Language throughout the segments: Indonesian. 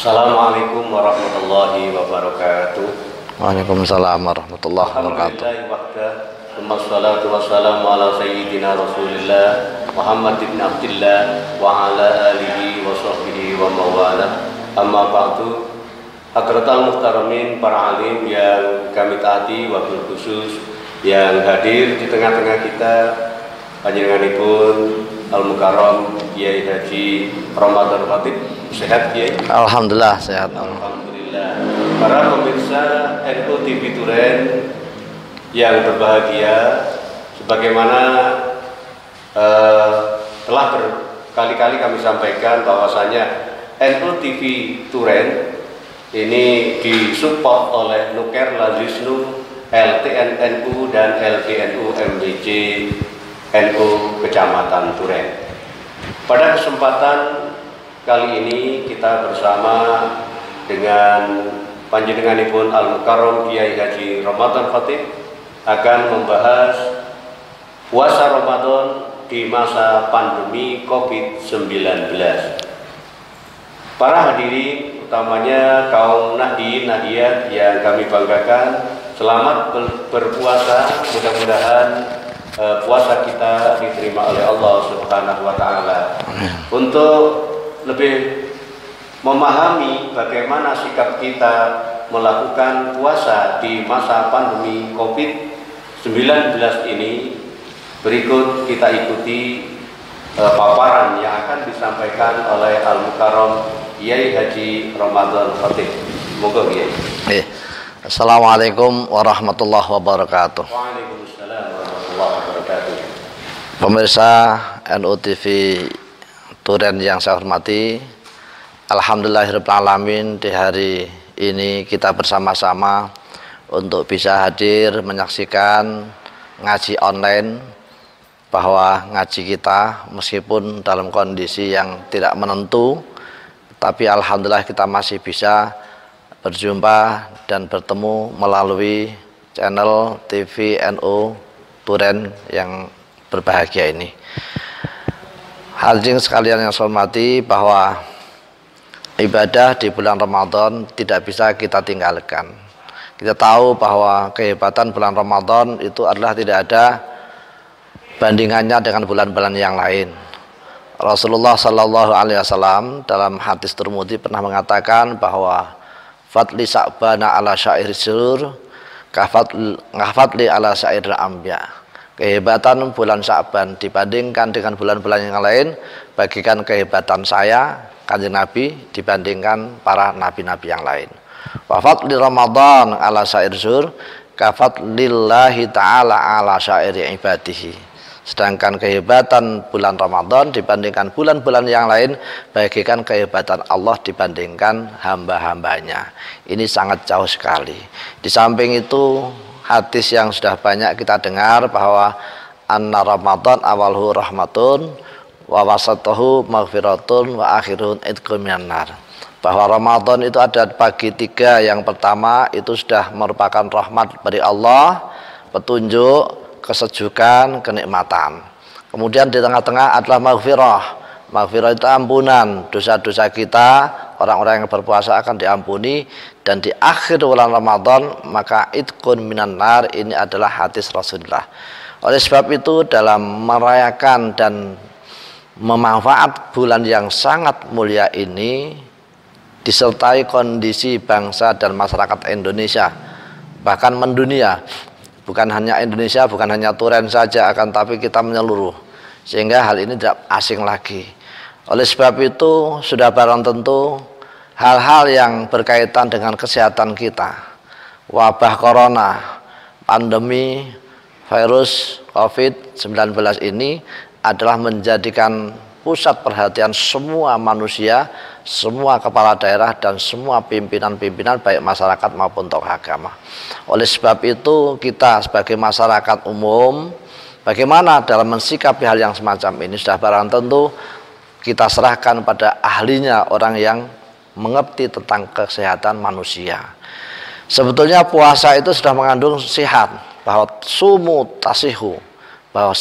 Assalamualaikum warahmatullahi wabarakatuh. Waalaikumsalam warahmatullahi wabarakatuh. Wassalatu wassalamu ala sayyidina Rasulillah Muhammad ibn Abdillah wa ala alihi wa sahbihi wa mawala. Amma ba'du. Hadratal muhtaramin, para alim yang kami taati, wabil khusus yang hadir di tengah-tengah kita, panjenenganipun Al-Mukarram Kiai Haji Ramadan Khatib. Sehat Kiai? Alhamdulillah sehat. Alhamdulillah. Para pemirsa NU TV Turen yang berbahagia, sebagaimana telah berkali-kali kami sampaikan bahwasanya NU TV Turen ini disupport oleh Nuker Lazisnu, LTN-NU dan LTNU MBC NU Kecamatan Turen. Pada kesempatan kali ini kita bersama dengan panjenenganipun Al-Mukarram Kiai Haji Ramadan Khatib akan membahas puasa Ramadan di masa pandemi COVID-19. Para hadirin, utamanya kaum nahdien nahdiyat yang kami banggakan, selamat berpuasa. Mudah-mudahan puasa kita diterima oleh Allah Subhanahu wa Ta'ala. Untuk lebih memahami bagaimana sikap kita melakukan puasa di masa pandemi COVID-19 ini, berikut kita ikuti paparan yang akan disampaikan oleh Al-Mukarram Kiai Haji Ramadan Khatib. Moga Kiai. Assalamualaikum warahmatullahi wabarakatuh. Waalaikumsalam warahmatullahi wabarakatuh. Pemirsa NU TV Turen yang saya hormati, alhamdulillahirrahmanirrahim, di hari ini kita bersama-sama untuk bisa hadir menyaksikan ngaji online, bahwa ngaji kita meskipun dalam kondisi yang tidak menentu, tapi alhamdulillah kita masih bisa berjumpa dan bertemu melalui channel TV NU Turen yang berbahagia ini. Hadirin sekalian yang saya hormati, bahwa ibadah di bulan Ramadan tidak bisa kita tinggalkan. Kita tahu bahwa kehebatan bulan Ramadan itu adalah tidak ada bandingannya dengan bulan-bulan yang lain. Rasulullah Shallallahu Alaihi Wasallam dalam hadis Tirmidzi pernah mengatakan bahwa fadli Sa'bana ala syair syurur kafadli ala syair anbiya. Kehebatan bulan Sya'ban dibandingkan dengan bulan-bulan yang lain, bagikan kehebatan saya Kanjeng Nabi dibandingkan para nabi-nabi yang lain. Wa fadli Ramadan ala syair syurur kafadlillahi ta'ala ala syair ibadihi. Sedangkan kehebatan bulan Ramadan dibandingkan bulan-bulan yang lain, bagikan kehebatan Allah dibandingkan hamba-hambanya. Ini sangat jauh sekali. Di samping itu, hadis yang sudah banyak kita dengar bahwa anna Ramadan awalhu rahmatun wa wasatuhu maghfiratun wa akhirun idqun minan nar. Bahwa Ramadan itu ada bagi tiga. Yang pertama itu sudah merupakan rahmat dari Allah, petunjuk, kesejukan, kenikmatan. Kemudian di tengah-tengah adalah maghfirah. Maghfirah itu ampunan dosa-dosa kita, orang-orang yang berpuasa akan diampuni. Dan di akhir bulan Ramadan maka idqun minan nar, ini adalah hadis Rasulullah. Oleh sebab itu, dalam merayakan dan memanfaat bulan yang sangat mulia ini, disertai kondisi bangsa dan masyarakat Indonesia, bahkan mendunia, bukan hanya Indonesia, bukan hanya Turen saja, akan tapi kita menyeluruh, sehingga hal ini tidak asing lagi. Oleh sebab itu, sudah barang tentu hal-hal yang berkaitan dengan kesehatan kita, wabah corona, pandemi virus COVID-19 ini adalah menjadikan pusat perhatian semua manusia, semua kepala daerah dan semua pimpinan-pimpinan baik masyarakat maupun tokoh agama. Oleh sebab itu, kita sebagai masyarakat umum Bagaimana dalam mensikapi hal yang semacam ini? Sudah barang tentu kita serahkan pada ahlinya, orang yang mengerti tentang kesehatan manusia. Sebetulnya puasa itu sudah mengandung sihat, bahwa sumu tasihu, bahwa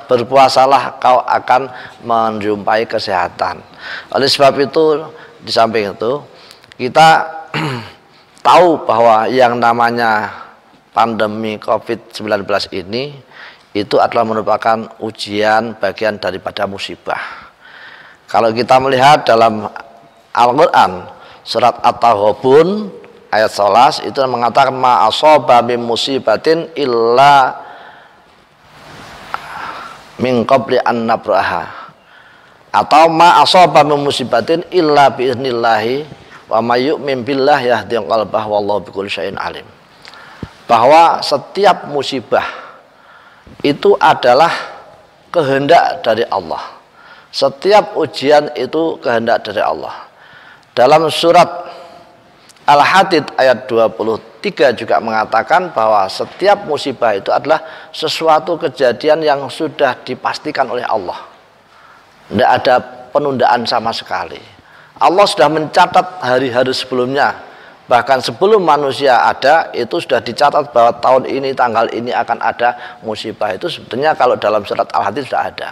berpuasalah kau akan menjumpai kesehatan. Oleh sebab itu, di samping itu kita tahu bahwa yang namanya pandemi COVID-19 ini itu adalah merupakan ujian bagian daripada musibah. Kalau kita melihat dalam Al-Quran surat At-Taghabun ayat 11 itu mengatakan ma asaba min musibatin illa min qabli an nabraha, atau ma asaba min musibatin illa bi idznillah wa may yu'min billah yahdi qalbah wallahu bikulli syai'in alim. Bahwa setiap musibah itu adalah kehendak dari Allah. Setiap ujian itu kehendak dari Allah. Dalam surat Al-Hadid ayat 23 juga mengatakan bahwa setiap musibah itu adalah sesuatu kejadian yang sudah dipastikan oleh Allah. Tidak ada penundaan sama sekali. Allah sudah mencatat hari-hari sebelumnya. Bahkan sebelum manusia ada, itu sudah dicatat bahwa tahun ini, tanggal ini akan ada musibah. Itu sebetulnya kalau dalam surat Al-Hadid sudah ada.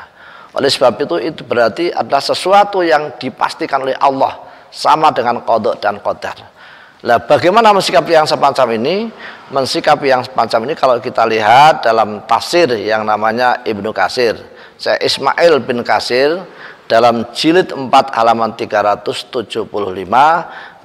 Oleh sebab itu berarti adalah sesuatu yang dipastikan oleh Allah, sama dengan qada dan qadar. Nah, bagaimana mensikapi yang semacam ini? Mensikapi yang semacam ini kalau kita lihat dalam tafsir yang namanya Ibnu Katsir, Syekh Ismail bin Katsir, dalam jilid 4 halaman 375,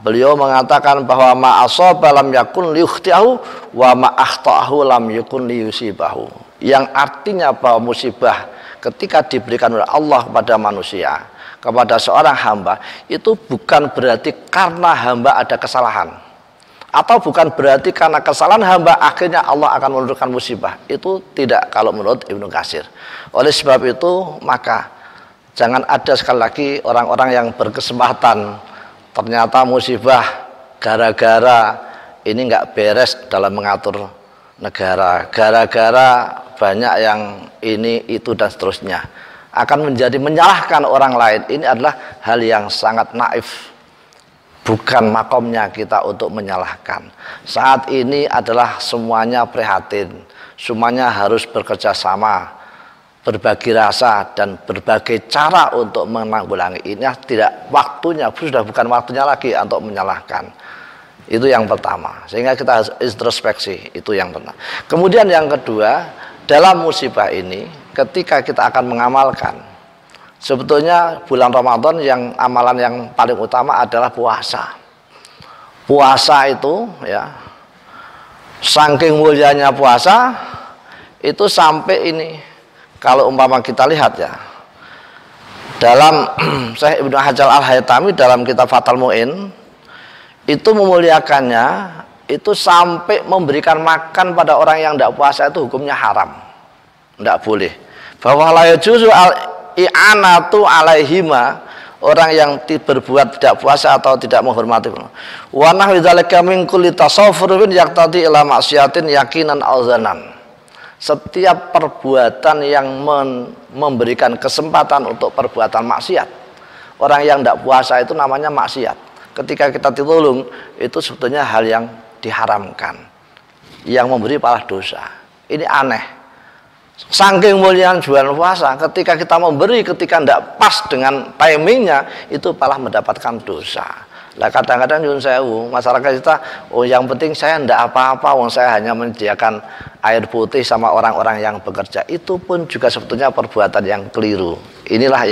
beliau mengatakan bahwa ma asaba lam yakun liyukhti'ahu wa ma akhta'ahu lam yakun liyusibahu. Yang artinya bahwa musibah ketika diberikan oleh Allah kepada manusia, kepada seorang hamba, itu bukan berarti karena hamba ada kesalahan, atau bukan berarti karena kesalahan hamba akhirnya Allah akan menurunkan musibah. Itu tidak kalau menurut Ibnu Katsir. Oleh sebab itu maka jangan ada sekali lagi orang-orang yang berkesempatan ternyata musibah gara-gara ini nggak beres dalam mengatur negara, gara-gara banyak yang ini, itu dan seterusnya, akan menjadi menyalahkan orang lain. Ini adalah hal yang sangat naif. Bukan makomnya kita untuk menyalahkan. Saat ini adalah semuanya prihatin, semuanya harus bekerja sama, berbagi rasa dan berbagai cara untuk menanggulangi ini. Tidak waktunya, sudah bukan waktunya lagi untuk menyalahkan. Itu yang pertama. Sehingga kita harus introspeksi, itu yang pertama. Kemudian yang kedua, dalam musibah ini ketika kita akan mengamalkan, sebetulnya bulan Ramadan yang amalan yang paling utama adalah puasa. Puasa itu ya, saking mulianya puasa itu sampai ini, kalau umpama kita lihat ya, dalam Syekh Ibnu Hajar Al-Haytami dalam kitab Fathul Mu'in itu memuliakannya, itu sampai memberikan makan pada orang yang tidak puasa itu hukumnya haram, tidak boleh. Bahwa la yajuzu al-i'anatu alaihima, orang yang berbuat tidak puasa atau tidak menghormati. Wa nahwi dzalika min kulli tasawwurin yaqtadi ila maksiatin yakinan auzanan. Setiap perbuatan yang memberikan kesempatan untuk perbuatan maksiat, orang yang tidak puasa itu namanya maksiat. Ketika kita ditolong, itu sebetulnya hal yang diharamkan, yang memberi pahala dosa. Ini aneh. Saking muliaan bulan puasa, ketika kita memberi, ketika tidak pas dengan timingnya, itu malah mendapatkan dosa. Lah kadang-kadang nyuwun sewu, masyarakat kita, oh yang penting saya tidak apa-apa, wong saya hanya menyediakan air putih sama orang-orang yang bekerja. Itu pun juga sebetulnya perbuatan yang keliru. Inilah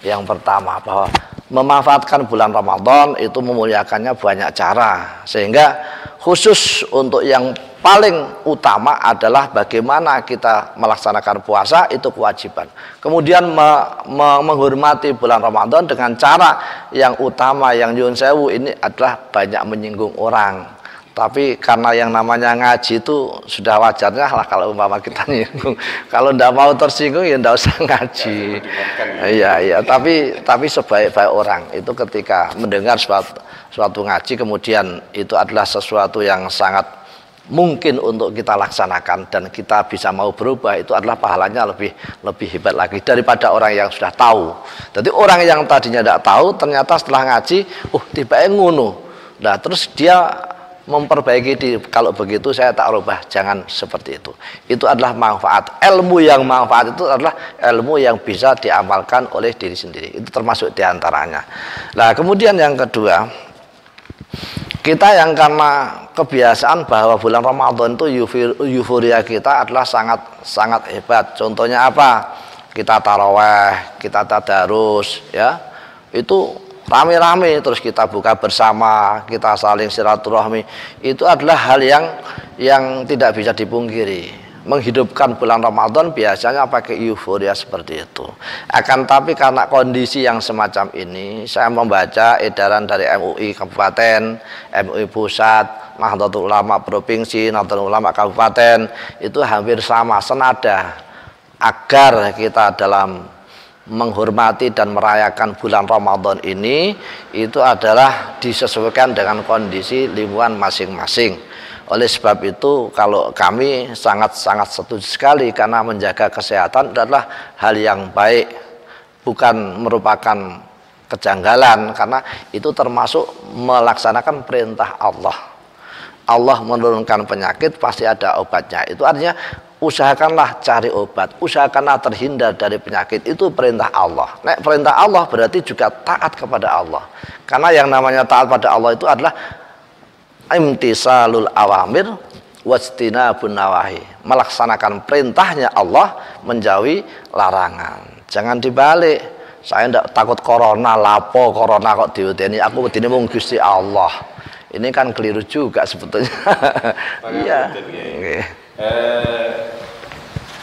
yang pertama, bahwa memanfaatkan bulan Ramadan itu memuliakannya banyak cara. Sehingga khusus untuk yang paling utama adalah bagaimana kita melaksanakan puasa, itu kewajiban. Kemudian menghormati bulan Ramadan dengan cara yang utama, yang nyuwun sewu, ini adalah banyak menyinggung orang. Tapi karena yang namanya ngaji itu sudah wajarnya lah kalau umpama kita nyinggung. Kalau ndak mau tersinggung ya ndak usah ngaji. Iya, tapi sebaik-baik orang itu ketika mendengar suatu ngaji, kemudian itu adalah sesuatu yang sangat mungkin untuk kita laksanakan dan kita bisa mau berubah, itu adalah pahalanya lebih hebat lagi daripada orang yang sudah tahu. Jadi orang yang tadinya tidak tahu ternyata setelah ngaji, tiba-tiba ngono. Nah, terus dia memperbaiki diri, kalau begitu saya tak rubah, jangan seperti itu. Itu adalah manfaat. Ilmu yang manfaat itu adalah ilmu yang bisa diamalkan oleh diri sendiri. Itu termasuk diantaranya. Nah, kemudian yang kedua, kita yang karena kebiasaan bahwa bulan Ramadan itu euforia kita adalah sangat hebat. Contohnya apa? Kita taraweh, kita tadarus, ya. Itu rame-rame, terus kita buka bersama, kita saling silaturahmi. Itu adalah hal yang tidak bisa dipungkiri. Menghidupkan bulan Ramadan biasanya pakai euforia seperti itu. Akan tapi karena kondisi yang semacam ini, saya membaca edaran dari MUI Kabupaten, MUI Pusat, Nahdlatul Ulama Provinsi, Nahdlatul Ulama Kabupaten, itu hampir sama, senada, agar kita dalam menghormati dan merayakan bulan Ramadan ini itu adalah disesuaikan dengan kondisi lingkungan masing-masing. Oleh sebab itu, kalau kami sangat-sangat setuju sekali, karena menjaga kesehatan adalah hal yang baik, bukan merupakan kejanggalan, karena itu termasuk melaksanakan perintah Allah. Allah menurunkan penyakit pasti ada obatnya. Itu artinya usahakanlah cari obat, usahakanlah terhindar dari penyakit. Itu perintah Allah. Nek perintah Allah berarti juga taat kepada Allah. Karena yang namanya taat pada Allah itu adalah imtisalul awamir wajtinabun nawahi, melaksanakan perintahnya Allah, menjauhi larangan. Jangan dibalik. Saya tidak takut corona, lapo corona kok diudeni, aku wedine mung Gusti Allah. Ini kan keliru juga sebetulnya. Iya.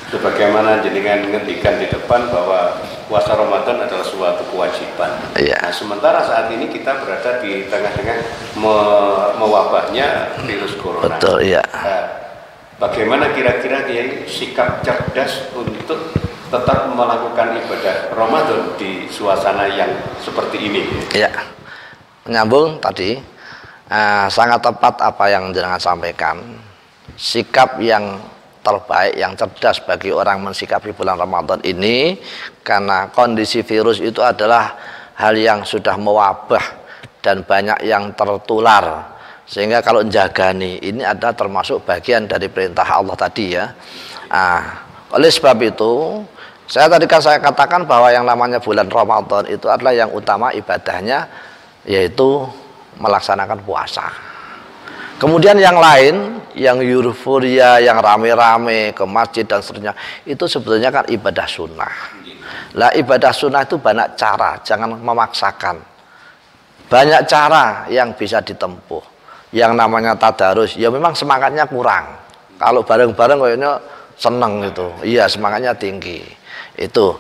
Sebagaimana jenengan ngendikan di depan bahwa puasa Ramadan adalah suatu kewajiban. Iya. Nah, sementara saat ini kita berada di tengah-tengah mewabahnya virus corona. Betul, iya. Bagaimana kira-kira sikap cerdas untuk tetap melakukan ibadah Ramadan di suasana yang seperti ini? Iya. Menyambung tadi, sangat tepat apa yang jenengan sampaikan. Sikap yang terbaik, yang cerdas bagi orang mensikapi bulan Ramadan ini, karena kondisi virus itu adalah hal yang sudah mewabah dan banyak yang tertular, sehingga kalau menjagani ini adalah termasuk bagian dari perintah Allah tadi, ya. Oleh sebab itu, saya katakan bahwa yang namanya bulan Ramadan itu adalah yang utama ibadahnya, yaitu melaksanakan puasa. Kemudian yang lain, yang euforia, yang rame-rame ke masjid dan seterusnya, itu sebetulnya kan ibadah sunnah. Lah, ibadah sunnah itu banyak cara, jangan memaksakan. Banyak cara yang bisa ditempuh. Yang namanya tadarus, ya memang semangatnya kurang. Kalau bareng-bareng kayaknya seneng gitu. Iya, semangatnya tinggi. Itu.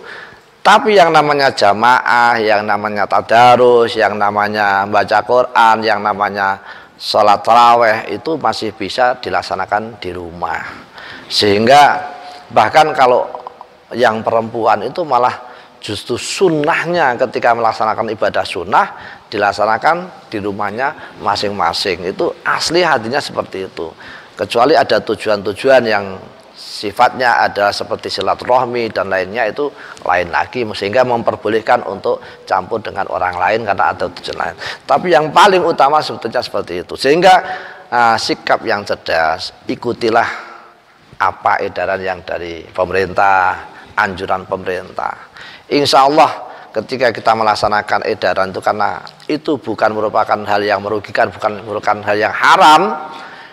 Tapi yang namanya jamaah, yang namanya tadarus, yang namanya baca Quran, yang namanya sholat taraweh, itu masih bisa dilaksanakan di rumah. Sehingga bahkan kalau yang perempuan itu malah justru sunnahnya ketika melaksanakan ibadah sunnah dilaksanakan di rumahnya masing-masing. Itu asli hatinya seperti itu. Kecuali ada tujuan-tujuan yang sifatnya adalah seperti silaturahmi dan lainnya, itu lain lagi, sehingga memperbolehkan untuk campur dengan orang lain karena ada tujuan lain. Tapi yang paling utama sebetulnya seperti itu. Sehingga sikap yang cerdas, ikutilah apa edaran yang dari pemerintah, anjuran pemerintah. Insya Allah ketika kita melaksanakan edaran itu, karena itu bukan merupakan hal yang merugikan, bukan merupakan hal yang haram,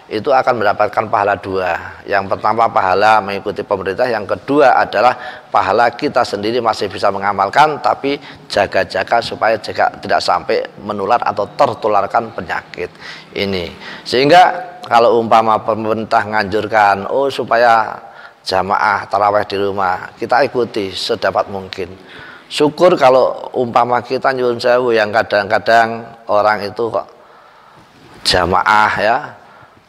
itu akan mendapatkan pahala dua. Yang pertama pahala mengikuti pemerintah, yang kedua adalah pahala kita sendiri masih bisa mengamalkan, tapi jaga-jaga supaya tidak sampai menular atau tertularkan penyakit ini. Sehingga kalau umpama pemerintah nganjurkan supaya jamaah taraweh di rumah, kita ikuti sedapat mungkin. Syukur kalau umpama kita nyuwun sewu, yang kadang-kadang orang itu kok jamaah, ya,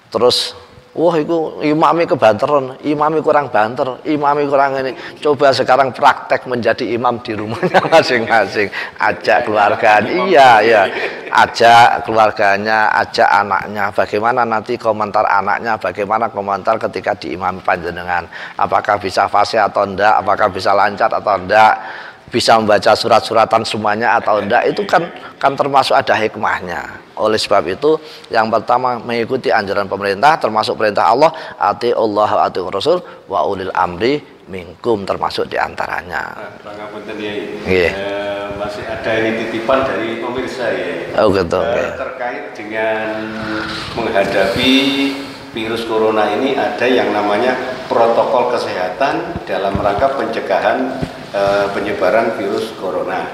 terus wah itu imami kebanteran, imami kurang banter, imami kurang ini. Coba sekarang praktek menjadi imam di rumahnya masing-masing, ajak keluarganya, iya, ajak keluarganya, ajak anaknya. Bagaimana nanti komentar anaknya, bagaimana komentar ketika diimami panjenengan, apakah bisa fasih atau enggak, apakah bisa lancar atau enggak, bisa membaca surat-suratan semuanya atau enggak, itu kan termasuk ada hikmahnya. Oleh sebab itu, yang pertama mengikuti anjuran pemerintah, termasuk perintah Allah, ati Allah wa ati Rasul wa ulil amri minkum, termasuk diantaranya. Bang Apunten ya, masih ada ini titipan dari pemirsa ya. Oh gitu. Terkait dengan menghadapi virus corona ini, ada yang namanya protokol kesehatan dalam rangka pencegahan penyebaran virus corona.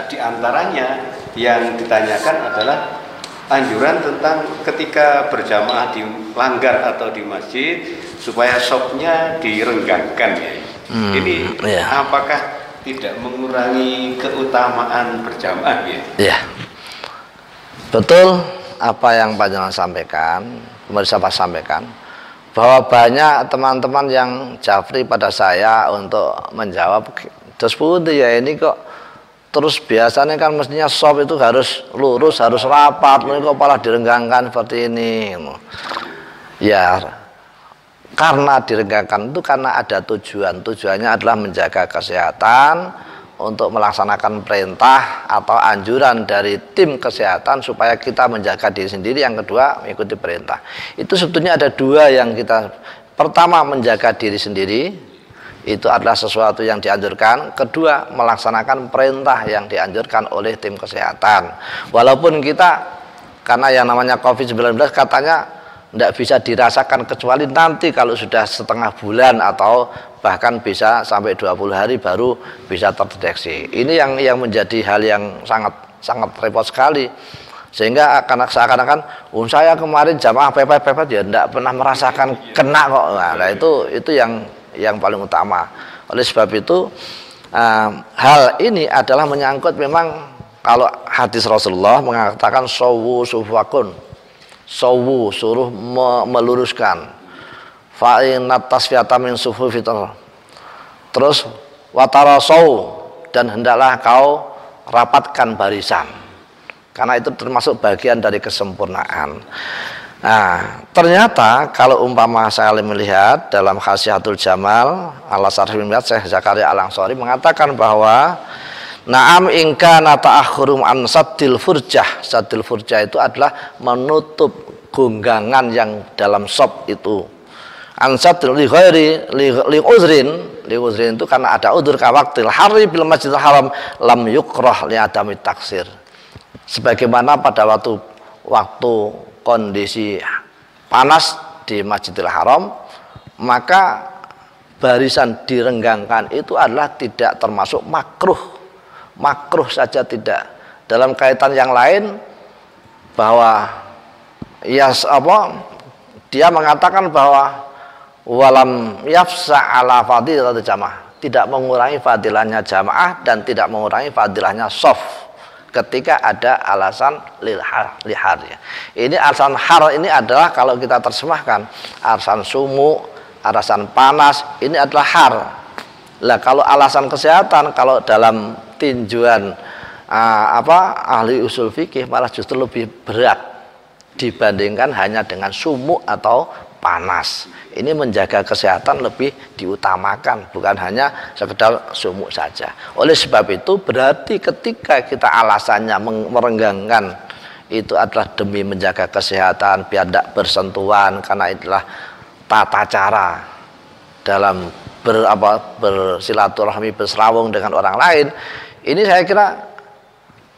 Di antaranya yang ditanyakan adalah anjuran tentang ketika berjamaah di langgar atau di masjid supaya shopnya direnggangkan ya. Ini apakah tidak mengurangi keutamaan berjamaah ya? Iya. Betul apa yang panjenengan sampaikan, pemirsa sampaikan, bahwa banyak teman-teman yang japri pada saya untuk menjawab, terus pundi ya ini kok terus biasanya kan mestinya shop itu harus lurus, harus rapat, ini kok malah direnggangkan seperti ini. Ya, karena direnggangkan itu karena ada tujuannya adalah menjaga kesehatan, untuk melaksanakan perintah atau anjuran dari tim kesehatan supaya kita menjaga diri sendiri. Yang kedua, mengikuti perintah. Itu sebetulnya ada dua yang kita, pertama menjaga diri sendiri, itu adalah sesuatu yang dianjurkan. Kedua, melaksanakan perintah yang dianjurkan oleh tim kesehatan. Walaupun kita, karena yang namanya COVID-19 katanya tidak bisa dirasakan kecuali nanti kalau sudah setengah bulan atau bahkan bisa sampai 20 hari baru bisa terdeteksi. Ini yang menjadi hal yang sangat repot sekali. Sehingga seakan-akan saya kemarin jamaah pepet ya tidak pernah merasakan kena kok. Nah, itu yang paling utama. Oleh sebab itu hal ini adalah menyangkut, memang kalau hadis Rasulullah mengatakan sawu sufakun, sawu suruh meluruskan, fa'inat tasfiyata min sufu fitur, terus watarasau, dan hendaklah kau rapatkan barisan, karena itu termasuk bagian dari kesempurnaan. Nah, ternyata kalau umpama saya melihat dalam Khasiatul Jamal ala Syarh Syekh Zakaria Al-Ansari mengatakan bahwa na'am ingka nata'akhurum an saddil furjah. Saddil furjah itu adalah menutup gonggangan yang dalam shop itu. An saddil li ghairi li uzrin itu karena ada udzur ka waqtil hari bil Masjidil Haram lam yukrah li adami taksir. Sebagaimana pada waktu kondisi panas di Masjidil Haram, maka barisan direnggangkan itu adalah tidak termasuk makruh saja tidak. Dalam kaitan yang lain bahwa dia mengatakan bahwa walam yafsa ala fadilah jamaah, tidak mengurangi fadilahnya jamaah dan tidak mengurangi fadilahnya shaf ketika ada alasan lihar ya. Ini alasan har ini adalah kalau kita terjemahkan alasan sumu, alasan panas, ini adalah har. Lah kalau alasan kesehatan, kalau dalam tinjauan ahli usul fikih malah justru lebih berat dibandingkan hanya dengan sumu atau panas. Ini menjaga kesehatan lebih diutamakan, bukan hanya sekedar sumuk saja. Oleh sebab itu berarti ketika kita alasannya merenggangkan itu adalah demi menjaga kesehatan biar tidak bersentuhan, karena itulah tata cara dalam bersilaturahmi, berserawung dengan orang lain. Ini saya kira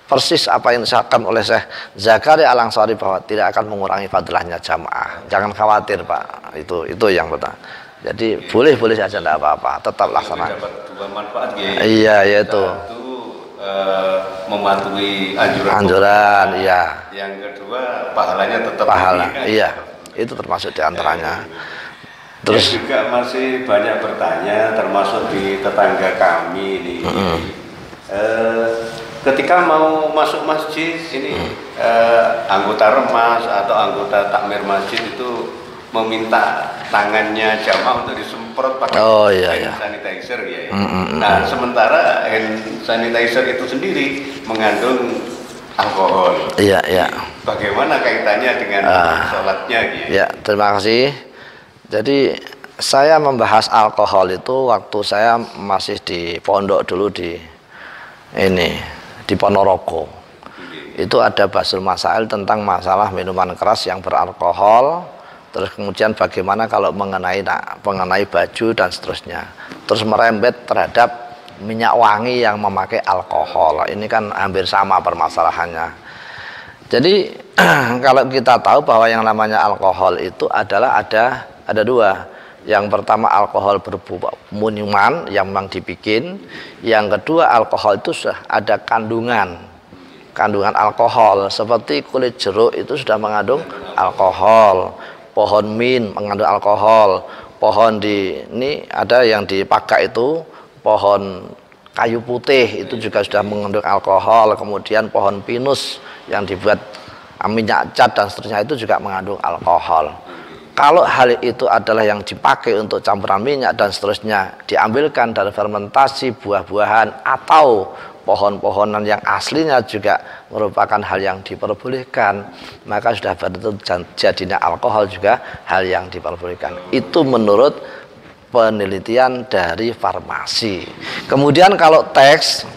persis apa yang disampaikan oleh Syekh Zakaria Al-Ansari bahwa tidak akan mengurangi fadilahnya jamaah. Jangan khawatir Pak, itu yang pertama. Jadi boleh saja, tidak apa-apa, tetap laksanakan. Dapat dua manfaat ya. Iya, yaitu mematuhi anjuran. Iya. Yang kedua pahalanya tetap. Iya, itu termasuk diantaranya. Terus juga masih banyak bertanya, termasuk di tetangga kami ini. Ketika mau masuk masjid ini anggota remas atau anggota takmir masjid itu meminta tangannya jamaah untuk disemprot pakai hand sanitizer ya. Nah, sementara hand sanitizer itu sendiri mengandung alkohol. Iya, iya. Bagaimana kaitannya dengan sholatnya gitu? Ya, terima kasih. Jadi saya membahas alkohol itu waktu saya masih di pondok dulu di Ponorogo. Itu ada bahasul masail tentang masalah minuman keras yang beralkohol. Terus kemudian bagaimana kalau mengenai baju dan seterusnya. Terus merembet terhadap minyak wangi yang memakai alkohol. Ini kan hampir sama permasalahannya. Jadi kalau kita tahu bahwa yang namanya alkohol itu adalah ada dua. Yang pertama alkohol berbau minuman yang memang dibikin. Yang kedua alkohol itu sudah ada kandungan alkohol. Seperti kulit jeruk itu sudah mengandung alkohol. Pohon mint mengandung alkohol. Pohon ini ada yang dipakai itu pohon kayu putih itu juga sudah mengandung alkohol. Kemudian pohon pinus yang dibuat minyak cat dan seterusnya itu juga mengandung alkohol. Kalau hal itu adalah yang dipakai untuk campuran minyak dan seterusnya, diambilkan dari fermentasi buah-buahan atau pohon-pohonan yang aslinya juga merupakan hal yang diperbolehkan, maka sudah betul jadinya alkohol juga hal yang diperbolehkan. Itu menurut penelitian dari farmasi. Kemudian kalau teks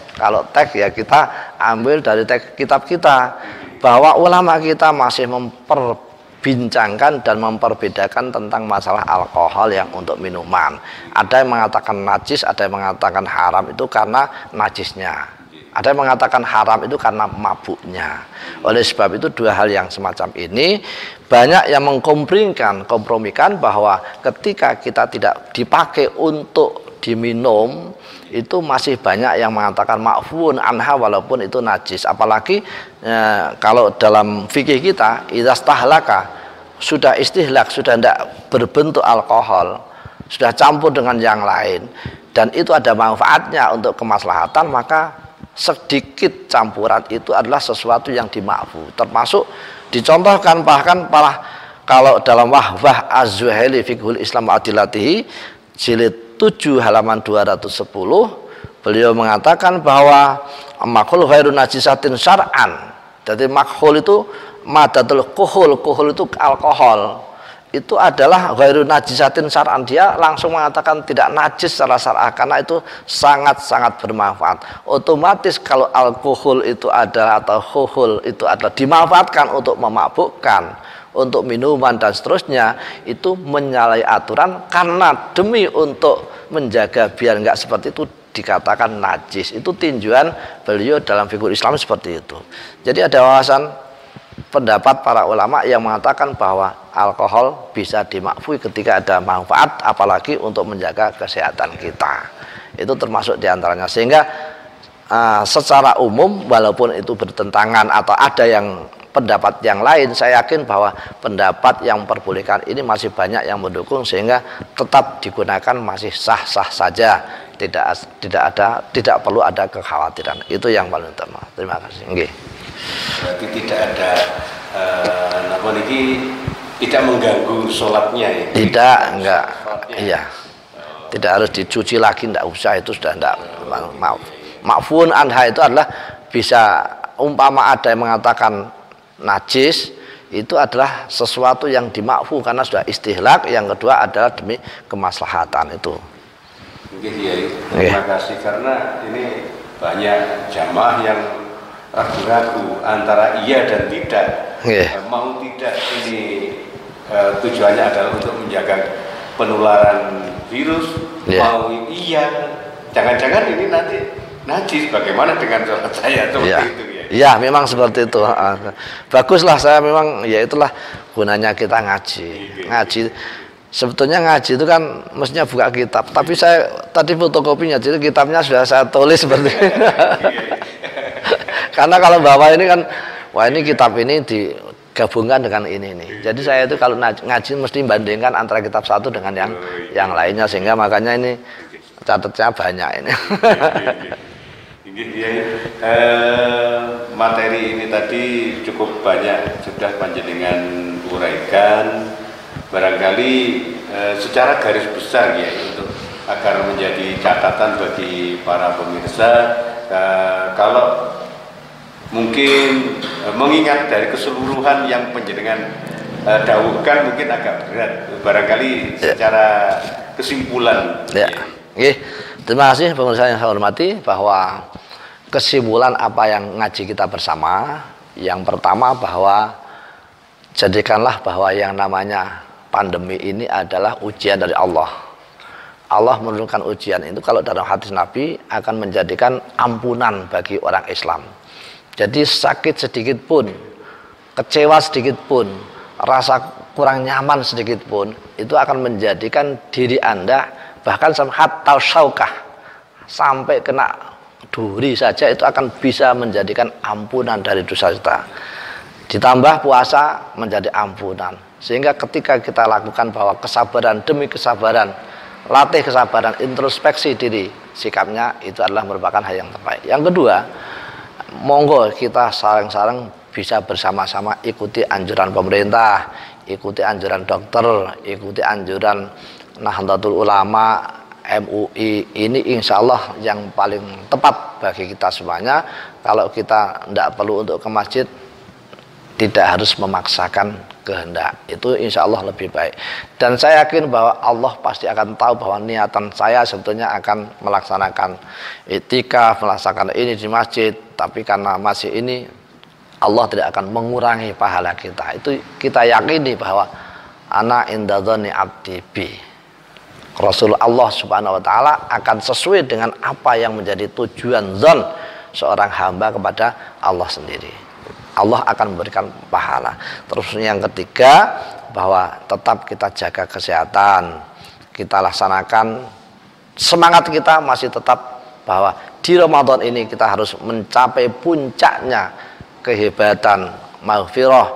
ya kita ambil dari teks kitab kita, bahwa ulama kita masih memperbincangkan dan memperbedakan tentang masalah alkohol yang untuk minuman. Ada yang mengatakan najis, ada yang mengatakan haram itu karena najisnya. Ada yang mengatakan haram itu karena mabuknya. Oleh sebab itu dua hal yang semacam ini banyak yang kompromikan bahwa ketika kita tidak dipakai untuk diminum itu masih banyak yang mengatakan ma'fuun anha walaupun itu najis. Apalagi kalau dalam fikih kita idastahlaka, sudah istihlak, sudah tidak berbentuk alkohol, sudah campur dengan yang lain dan itu ada manfaatnya untuk kemaslahatan, maka sedikit campuran itu adalah sesuatu yang dimakfu. Termasuk dicontohkan bahkan kalau dalam Wahbah Az-Zuhaili Fiqhul Islam Adilatihi jilid 7 halaman 210, beliau mengatakan bahwa makhul ghairu najisatin syar'an. Jadi makhul itu madatul kuhul itu alkohol. Itu adalah ghairu najisatin syar'an. Dia langsung mengatakan tidak najis secara syar'ah karena itu sangat-sangat bermanfaat. Otomatis kalau alkohol itu adalah atau khuhul itu adalah dimanfaatkan untuk memabukkan, untuk minuman dan seterusnya, itu menyalahi aturan karena demi untuk menjaga biar enggak seperti itu dikatakan najis. Itu tinjauan beliau dalam fikih Islam seperti itu. Jadi ada wawasan pendapat para ulama yang mengatakan bahwa alkohol bisa dimakfui ketika ada manfaat, apalagi untuk menjaga kesehatan kita. Itu termasuk diantaranya. Sehingga secara umum walaupun itu bertentangan atau ada yang pendapat yang lain, saya yakin bahwa pendapat yang memperbolehkan ini masih banyak yang mendukung, sehingga tetap digunakan masih sah-sah saja, tidak perlu ada kekhawatiran. Itu yang paling utama. Terima kasih. Okay. Berarti tidak ada tidak mengganggu sholatnya ya? Tidak, enggak. Iya. Tidak harus dicuci lagi, enggak usah, itu sudah enggak. Ma'fun anha itu adalah bisa, umpama ada yang mengatakan najis, itu adalah sesuatu yang dimakfu karena sudah istihlak. Yang kedua adalah demi kemaslahatan itu. Mungkin ya, terima kasih, karena ini banyak jamaah yang ragu-ragu antara iya dan tidak. Mau tidak ini tujuannya adalah untuk menjaga penularan virus, mau iya, jangan-jangan ini nanti najis, bagaimana dengan sholat saya seperti itu ya? Ya, memang seperti itu. Baguslah, saya memang ya itulah gunanya kita ngaji. Ngaji sebetulnya ngaji itu kan mestinya buka kitab, tapi saya tadi fotokopinya, jadi kitabnya sudah saya tulis seperti ini. Karena kalau bawa ini kan, wah ini kitab ini digabungkan dengan ini nih. Jadi saya itu kalau ngaji mesti bandingkan antara kitab satu dengan yang lainnya, sehingga makanya ini catatnya banyak ini. Materi ini tadi cukup banyak sudah panjenengan uraikan, barangkali secara garis besar ya, untuk agar menjadi catatan bagi para pemirsa, kalau mungkin mengingat dari keseluruhan yang panjenengan dawuhkan mungkin agak berat, barangkali secara kesimpulan. Ya. Oke. Terima kasih pemirsa yang saya hormati, bahwa kesimpulan apa yang ngaji kita bersama, yang pertama bahwa jadikanlah bahwa yang namanya pandemi ini adalah ujian dari Allah. Allah menurunkan ujian itu kalau dalam hadis Nabi akan menjadikan ampunan bagi orang Islam. Jadi sakit sedikit pun, kecewa sedikit pun, rasa kurang nyaman sedikit pun, itu akan menjadikan diri Anda bahkan hatta syaukah, sampai kena duri saja itu akan bisa menjadikan ampunan dari dosa kita. Ditambah puasa menjadi ampunan. Sehingga ketika kita lakukan bahwa kesabaran demi kesabaran, latih kesabaran, introspeksi diri, sikapnya itu adalah merupakan hal yang terbaik. Yang kedua, monggo kita sarang-sarang bisa bersama-sama ikuti anjuran pemerintah, ikuti anjuran dokter, ikuti anjuran Nahdlatul Ulama, MUI. Ini insya Allah yang paling tepat bagi kita semuanya. Kalau kita tidak perlu untuk ke masjid, tidak harus memaksakan kehendak, itu insya Allah lebih baik. Dan saya yakin bahwa Allah pasti akan tahu bahwa niatan saya sebetulnya akan melaksanakan i'tikaf, melaksanakan ini di masjid, tapi karena masih ini Allah tidak akan mengurangi pahala kita. Itu kita yakini bahwa ana inda dzanni abdi bi. Rasulullah Allah Subhanahu wa taala akan sesuai dengan apa yang menjadi tujuan zon seorang hamba kepada Allah sendiri. Allah akan memberikan pahala. Terus yang ketiga, bahwa tetap kita jaga kesehatan, kita laksanakan, semangat kita masih tetap bahwa di Ramadan ini kita harus mencapai puncaknya kehebatan, maghfirah,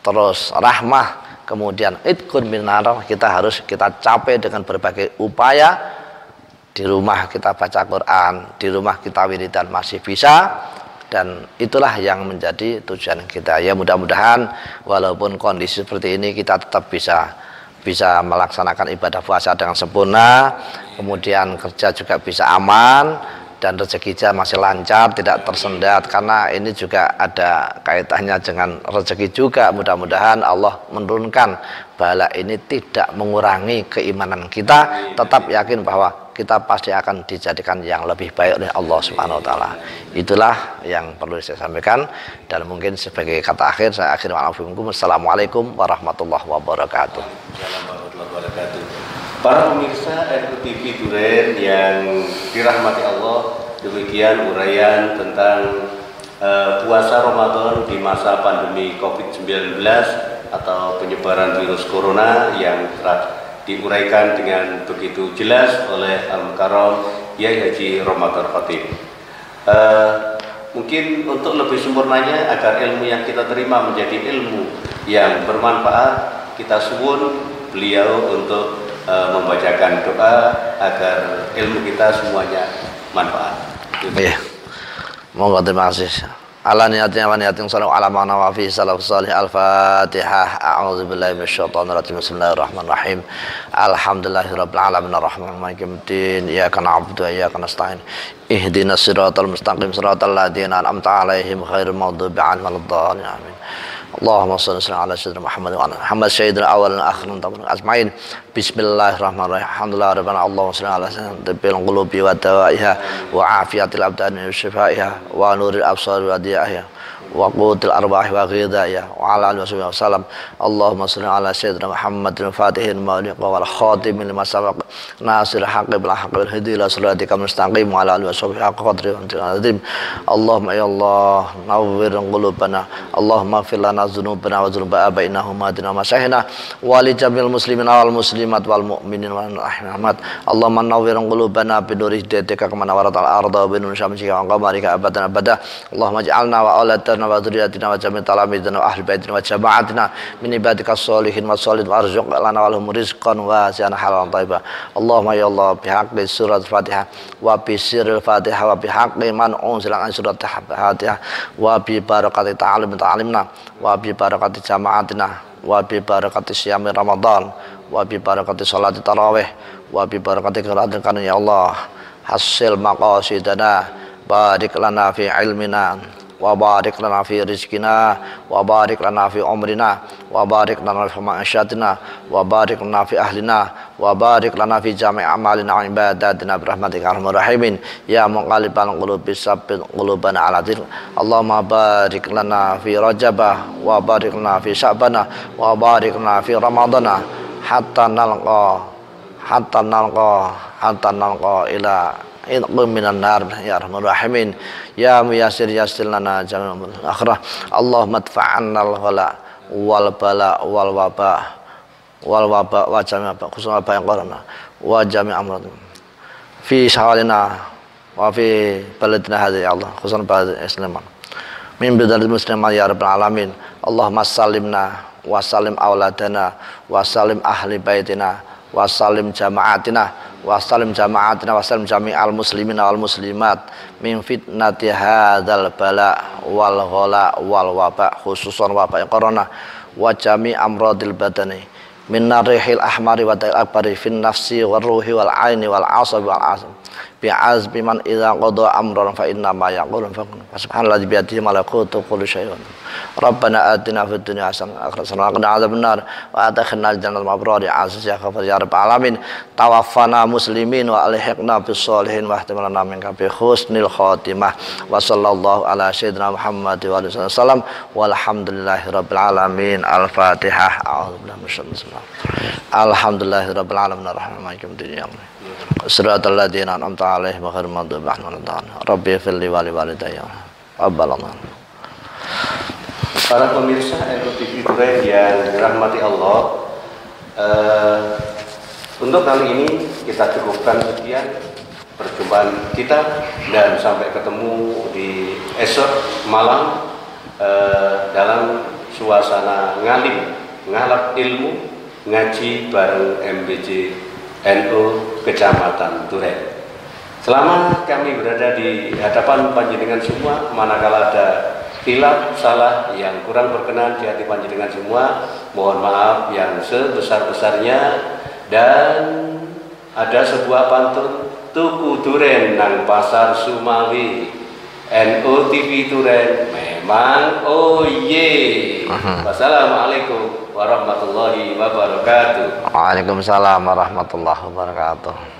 terus rahmah, kemudian idkun minar. Kita capai dengan berbagai upaya. Di rumah kita baca Quran, di rumah kita wiridan masih bisa. Dan itulah yang menjadi tujuan kita. Ya, mudah-mudahan walaupun kondisi seperti ini kita tetap bisa melaksanakan ibadah puasa dengan sempurna, kemudian kerja juga bisa aman, dan rezeki masih lancar, tidak tersendat, karena ini juga ada kaitannya dengan rezeki juga. Mudah-mudahan Allah menurunkan bala ini tidak mengurangi keimanan kita, tetap yakin bahwa kita pasti akan dijadikan yang lebih baik oleh Allah Subhanahu wa taala. Itulah yang perlu saya sampaikan, dan mungkin sebagai kata akhir saya akhiri ma'afikum. Assalamualaikum warahmatullahi wabarakatuh. Para pemirsa RUTV Duren yang dirahmati Allah, demikian uraian tentang puasa Ramadan di masa pandemi COVID-19 atau penyebaran virus corona yang telah diuraikan dengan begitu jelas oleh Al-Mukarram Yai Haji Ramadan Khatib. Mungkin untuk lebih sempurnanya agar ilmu yang kita terima menjadi ilmu yang bermanfaat, kita suwun beliau untuk membacakan doa agar ilmu kita semuanya manfaat. Iya. Monggo, terima kasih. Ala niyatin wa niyatin sallallahu ala ma'na wa fi salaf salih. Al-Fatihah. A'udzubillahi minasyaitonir rajim. Bismillahirrahmanirrahim. Alhamdulillahirabbil alamin arrahmanir rahim maliki yaumiddin. Iyyaka na'budu wa iyyaka nasta'in. Ihdinas siratal mustaqim siratal ladzina an'amta 'alaihim ghairil maghdubi 'alaihim waladdallin. Amin. Allahumma shalli ala sayyidina Muhammad wa ala Muhammad sayyidina awal dan akhir ajmain. Bismillahirrahmanirrahim. Alhamdulillah rabbana Allahumma shalli ala sayyidina qulubi wa dawaiha wa afiyatil abdani wa shifaiha wa nuril absari wa diyaiha wa qutil arwahi wa ghidaiha wa ala alihi wa sallam. Allahumma shalli ala sayyidina Muhammadin fatihin ma'liqa wal khatimin lima sabaq nasir haqqi bil haqqi wal hadi ila siratika mustaqim wa ala alihi wa sahbihi haqqa qadri wa azim. Allahumma ya Allah nawwir qulubana. Allahumma fir lana dzunubana wa dzunuba abaina huma hadina masyahina wa li jamil muslimin wal muslimat wal mu'minin wal rahmat. Allahumma nawwir qulubana bi nuri hidayatika kama nawarat al arda bi nuri syamsika wa qamarika abadan abada. Allahumma ij'alna wa aulatan azwajina wa dzurriyyatina wa jami' talamidina wa ahli baitina wa jama'atina min ibadikas sholihin wa sholih warzuq lana wa lahum rizqan wasi'an halalan thayyiban. Allahumma ya Allah bihaqqi surat Fatihah wa bi sirril Fatihah wa bihaqqi man unzila an surat Fatihah wa bi barakati ta'alimna wa bi barakati jama'atina wa bi barakati siyami Ramadan wa bi barakati salati tarawih wa bi barakati qiraatin ya Allah hasil maqasidana barik lana fi ilmina wa barik lana fi rizkina wa barik lana fi umrina wa barik lana fi ma'asyatina wa barik lana fi ahlina wa barik lana fi jami' amalina wa ibadatina birahmatika arhamar rahimin ya muqallibal qulubi sabbit qulubana ala dinik. Allahumma barik lana fi rajabah wa barik lana fi sya'bana wa barik lana fi ramadana hatta nalqa ila inqum minan nar ya arhamar rahimin ya muyassir yassir lana jami'al akhirah. Allahumma adfa'anna al-ghala wal bala wal waba wa jami'a khususnya waba yang corona wa jami' amrad fi syawalina wa fi baladina hadhihi ya Allah khususnya balad Islam min bidal muslimin ya rabbal alamin. Allahumma sallimna wa sallim auladana wa sallim ahli baitina wa sallim jama'atina wa sallim jama'atina wa sallim jami'al muslimina wal muslimat min fitnati hadzal bala wal ghala wal waba khususan waba corona wa jami' amradil badani min narihil ahmari wa ta'il akbari fin nafsi wal ruhi wal aini wal asab wal asab bi'azbi man idza qada amran fa inna ma yaqulun fa subhanallazi bi yadihi malakutu kulli syai'in. Rabbana atina fid dunya hasanah wa fil akhirati hasanah wa qina adzabannar wa adkhilna jannal mabrar ya aziz ya ghafur ya rabbal alamin. Tawaffana muslimin wa alhiqna bis sholihin wa ihtimlana minka bi husnil khatimah wa sallallahu ala sayyidina Muhammad wa alihi wasallam walhamdulillahi rabbil alamin. Al-Fatihah. A'udzubillahi minasyaitonir rajim. Alhamdulillahi rabbil alamin arrahmanir rahim maliki yaumiddin. Siratal ladzina an'amta 'alaihim ghairil maghdubi 'alaihim waladdallin. Rabbi ighfirli wa li walidayya rabbalamma. Para pemirsa NU TV Duren yang dirahmati Allah, untuk kali ini kita cukupkan sekian perjumpaan kita dan sampai ketemu di esok malam dalam suasana ngalim, ngalap ilmu, ngaji bareng MBJ NU Kecamatan Duren. Selama kami berada di hadapan panjenengan semua, manakala ada khilaf salah yang kurang berkenan di hati panjenengan semua, mohon maaf yang sebesar-besarnya. Dan ada sebuah pantun, tuku duren nang pasar Sumawi, NU TV Duren memang oye. Wassalamualaikum warahmatullahi wabarakatuh. Waalaikumsalam warahmatullahi wabarakatuh.